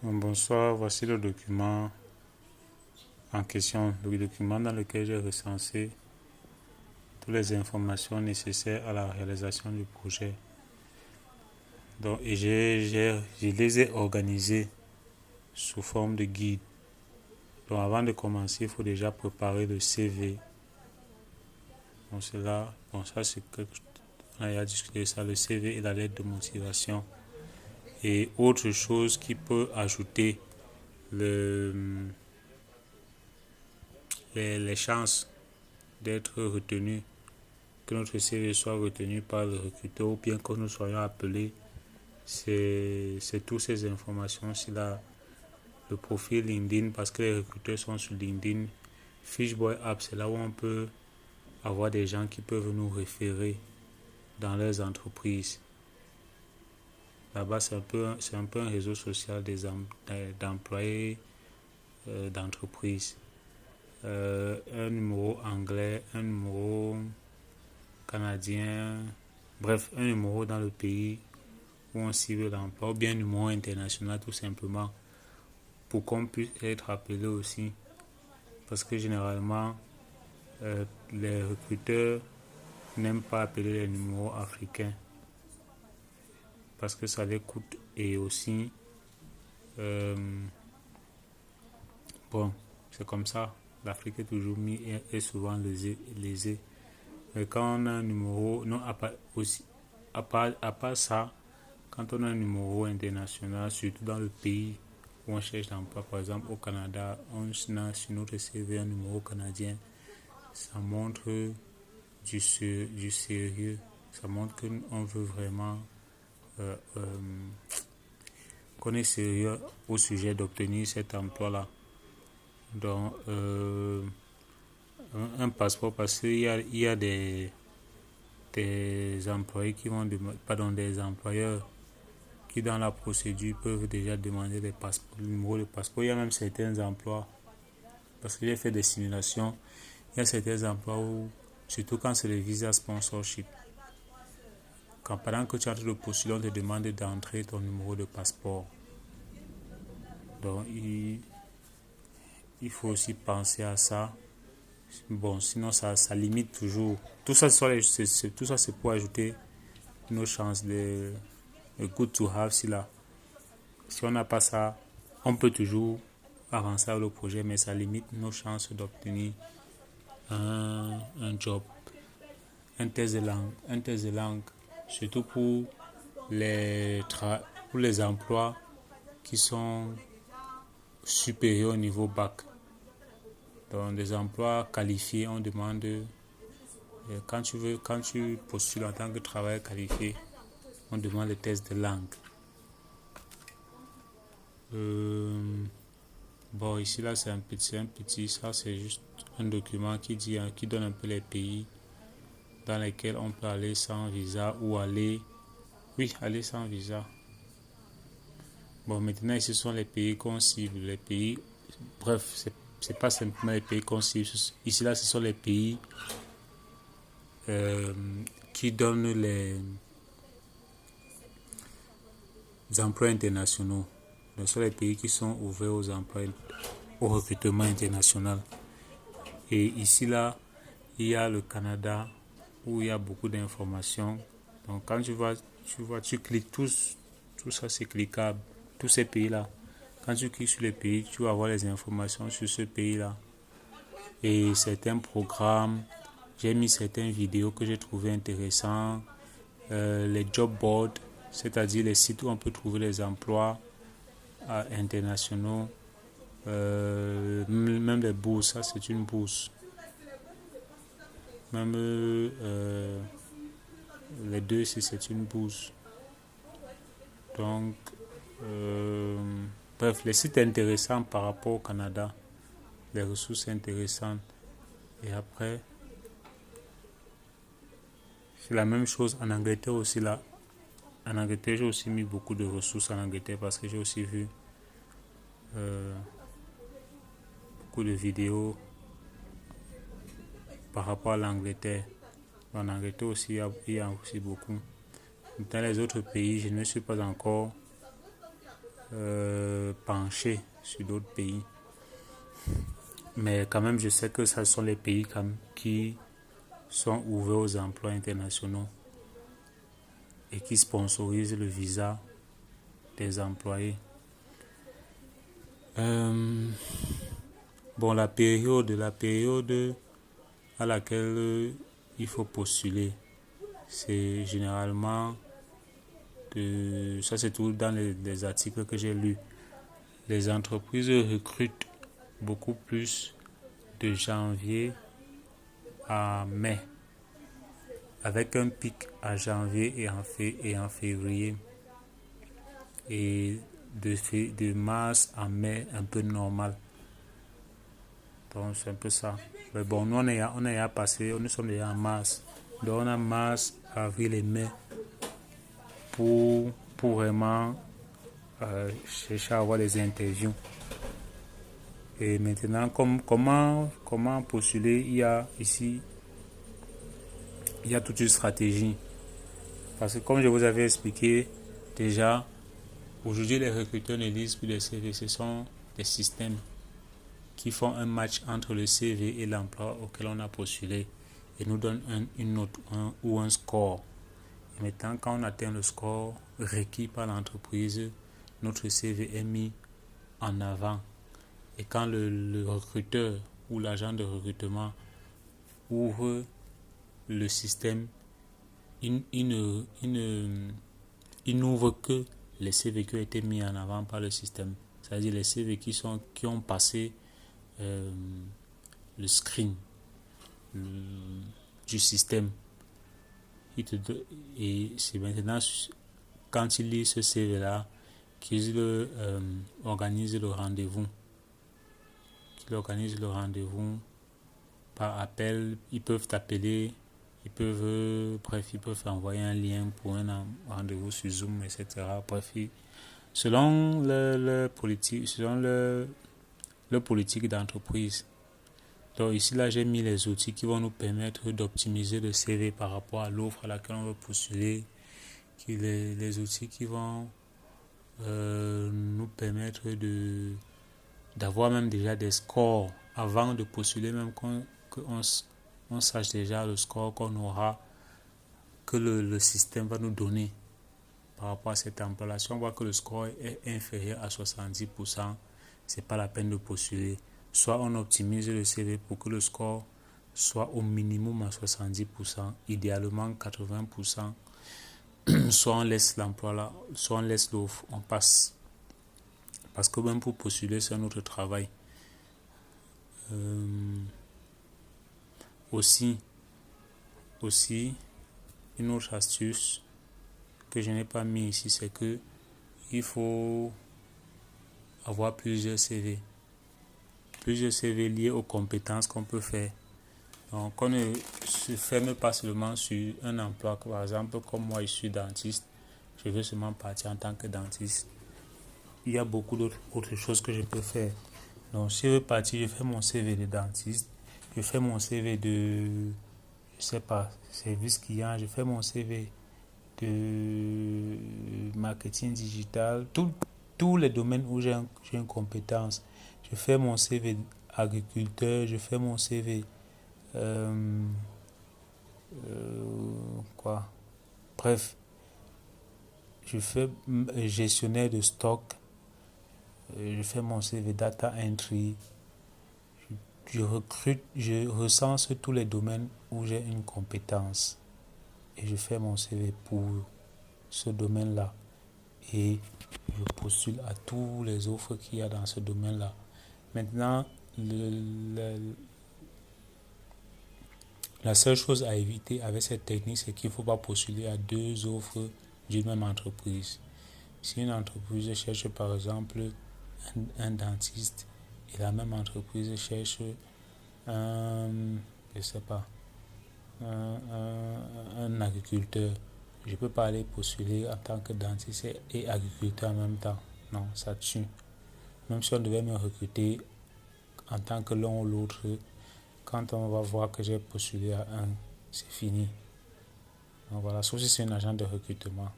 Bonsoir, voici le document en question, le document dans lequel j'ai recensé toutes les informations nécessaires à la réalisation du projet. Donc, et je les ai organisées sous forme de guide. Donc, avant de commencer, il faut déjà préparer le CV. Donc, ça c'est que on a déjà discuté ça, le CV et la lettre de motivation. Et autre chose qui peut ajouter les chances d'être retenu, que notre CV soit retenu par le recruteur ou bien que nous soyons appelés, c'est toutes ces informations-ci là. Le profil LinkedIn, parce que les recruteurs sont sur LinkedIn. Fishboy App, c'est là où on peut avoir des gens qui peuvent nous référer dans leurs entreprises. Là-bas, c'est un peu un réseau social d'employés d'entreprises. Un numéro anglais, un numéro canadien, bref, un numéro dans le pays où on cible l'emploi, ou bien un numéro international tout simplement, pour qu'on puisse être appelé aussi. Parce que généralement, les recruteurs n'aiment pas appeler les numéros africains parce que ça les coûte et aussi, bon, c'est comme ça. L'Afrique est toujours mise et souvent lésée. Mais quand on a un numéro, non, à part ça, quand on a un numéro international, surtout dans le pays où on cherche l'emploi, par exemple au Canada, on a sur notre CV un numéro canadien, ça montre du sérieux, ça montre qu'on veut vraiment qu'on est sérieux au sujet d'obtenir cet emploi-là. Donc, un passeport, parce qu'il y a des employés qui vont des employeurs qui dans la procédure peuvent déjà demander des passeports, le numéro de passeport. Il y a même certains emplois, parce que j'ai fait des simulations, il y a certains emplois où, surtout quand c'est le visa sponsorship, pendant que tu es en train de postuler, on te demande d'entrer ton numéro de passeport. Donc, il faut aussi penser à ça. Bon, sinon, ça limite toujours. Tout ça, c'est pour ajouter nos chances de good to have. Si on n'a pas ça, on peut toujours avancer avec le projet, mais ça limite nos chances d'obtenir un job. Un test de langue, surtout pour les emplois qui sont supérieurs au niveau bac. Dans des emplois qualifiés, on demande, quand tu postules en tant que travailleur qualifié, on demande le test de langue. Bon, ici là c'est un petit, ça c'est juste un document qui donne un peu les pays dans lesquels on peut aller sans visa ou aller sans visa. Bon, maintenant ici ce sont les pays qu'on cible, les pays, bref, c'est pas simplement les pays qu'on cible. Ici là ce sont les pays qui donnent les emplois internationaux. Ce sont les pays qui sont ouverts aux emplois, au recrutement international. Et ici là, il y a le Canada où il y a beaucoup d'informations. Donc quand tu cliques, tout ça c'est cliquable, tous ces pays-là. Quand tu cliques sur les pays, tu vas avoir les informations sur ce pays-là. Et certains programmes, j'ai mis certaines vidéos que j'ai trouvées intéressantes. Les job boards, c'est-à-dire les sites où on peut trouver les emplois internationaux. Même les bourses, ça c'est une bourse. Même les deux, si c'est une bourse. Donc, bref, les sites intéressants par rapport au Canada, les ressources intéressantes. Et après, c'est la même chose en Angleterre aussi là. En Angleterre, j'ai aussi mis beaucoup de ressources en Angleterre parce que j'ai aussi vu beaucoup de vidéos par rapport à l'Angleterre. En Angleterre aussi, il y a aussi beaucoup. Dans les autres pays, je ne me suis pas encore branché sur d'autres pays. Mais quand même, je sais que ce sont les pays qui sont ouverts aux emplois internationaux et qui sponsorisent le visa des employés. Bon, la période à laquelle il faut postuler, c'est généralement, ça c'est tout dans les articles que j'ai lus, les entreprises recrutent beaucoup plus de janvier à mai, avec un pic à janvier et en février, et de mars à mai un peu normal. Donc c'est un peu ça. Mais bon, nous on est passé, nous sommes déjà en mars. Donc on a mars, avril et mai pour vraiment chercher à avoir des interviews. Et maintenant, comment postuler, il y a toute une stratégie. Parce que comme je vous avais expliqué déjà, aujourd'hui les recruteurs ne lisent plus les CV, ce sont des systèmes qui font un match entre le CV et l'emploi auquel on a postulé et nous donnent une note ou un score. Et maintenant, quand on atteint le score requis par l'entreprise, notre CV est mis en avant. Et quand le recruteur ou l'agent de recrutement ouvre le système, il n'ouvre que les CV qui ont été mis en avant par le système. C'est-à-dire les CV qui ont passé le screen du système. Et c'est maintenant, quand il lit ce CV-là, qu'il organise le rendez-vous. Qu'il organise le rendez-vous par appel. Ils peuvent t'appeler, ils peuvent envoyer un lien pour un rendez-vous sur Zoom, etc. Bref, selon le politique d'entreprise. Donc ici, là, j'ai mis les outils qui vont nous permettre d'optimiser le CV par rapport à l'offre à laquelle on veut postuler. Les outils qui vont nous permettre d'avoir même déjà des scores avant de postuler, même qu'on sache déjà le score qu'on aura, que le système va nous donner par rapport à cet emploi-là. Si on voit que le score est inférieur à 70%, c'est pas la peine de postuler. Soit on optimise le CV pour que le score soit au minimum à 70%, idéalement 80%, soit on laisse l'emploi là, soit on laisse l'offre, on passe. Parce que même pour postuler, c'est un autre travail. Aussi, une autre astuce que je n'ai pas mis ici, c'est que il faut avoir plusieurs CV. Plusieurs CV liés aux compétences qu'on peut faire. Donc, on ne se ferme pas seulement sur un emploi. Par exemple, comme moi, je suis dentiste, je veux seulement partir en tant que dentiste. Il y a beaucoup d'autres choses que je peux faire. Donc, si je veux partir, je fais mon CV de dentiste, je fais mon CV de, je sais pas, service client, je fais mon CV de marketing digital, tous les domaines où j'ai une compétence. Je fais mon CV agriculteur, je fais mon CV bref, je fais gestionnaire de stock, je fais mon CV data entry, je recense tous les domaines où j'ai une compétence et je fais mon CV pour ce domaine-là et je postule à tous les offres qu'il y a dans ce domaine-là. Maintenant, la seule chose à éviter avec cette technique, c'est qu'il ne faut pas postuler à deux offres d'une même entreprise. Si une entreprise cherche par exemple un dentiste et la même entreprise cherche un agriculteur, je ne peux pas aller postuler en tant que dentiste et agriculteur en même temps. Non, ça tue. Même si on devait me recruter en tant que l'un ou l'autre, quand on va voir que j'ai postulé à un, c'est fini. Donc voilà, sauf si c'est un agent de recrutement.